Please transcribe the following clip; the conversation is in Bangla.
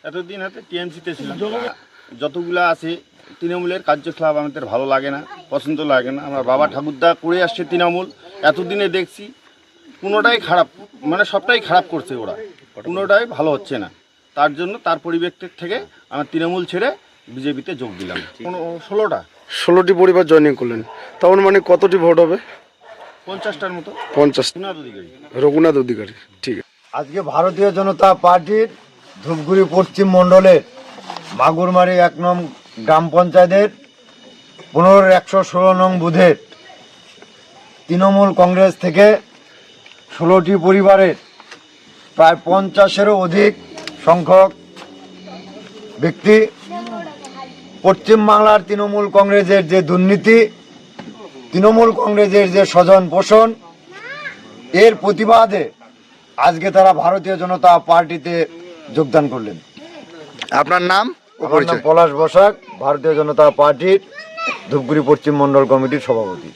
এতদিন হাতে টিএমসিতে ছিলাম, যতগুলা আছে তৃণমূলের কার্যকলাপ আমাদের ভালো লাগে না, পছন্দ লাগে না। আমার বাবা ঠাকুরদা করে আসছে তৃণমূল, এতদিনে দেখছি কোনোটাই খারাপ, মানে সবটাই খারাপ করছে ওরা, কোনোটাই ভালো হচ্ছে না। তার জন্য তার পরিবেশের থেকে আমার তৃণমূল ছেড়ে বিজেপিতে যোগ দিলাম। 16টি পরিবার জয়েনিং করলেন, তখন মানে কতটি ভোট হবে? 50টার মতো। 50। রঘুনাথ অধিকারী। রঘুনাথ অধিকারী, ঠিক আছে। আজকে ভারতীয় জনতা পার্টির ধূপগুড়ি পশ্চিম মণ্ডলের মাগুরমারি 1 নং গ্রাম পঞ্চায়েতের 15/116 নং বুথের তৃণমূল কংগ্রেস থেকে 16টি পরিবারের প্রায় 50-এরও অধিক সংখ্যক ব্যক্তি পশ্চিমবাংলার তৃণমূল কংগ্রেসের যে দুর্নীতি, তৃণমূল কংগ্রেসের যে স্বজন পোষণ, এর প্রতিবাদে আজকে তারা ভারতীয় জনতা পার্টিতে যোগদান করলেন। আপনার নাম ও আমার নাম পরিচয়? পলাশ বসাক, ভারতীয় জনতা পার্টির ধূপগুড়ি পশ্চিম মণ্ডল কমিটির সভাপতি।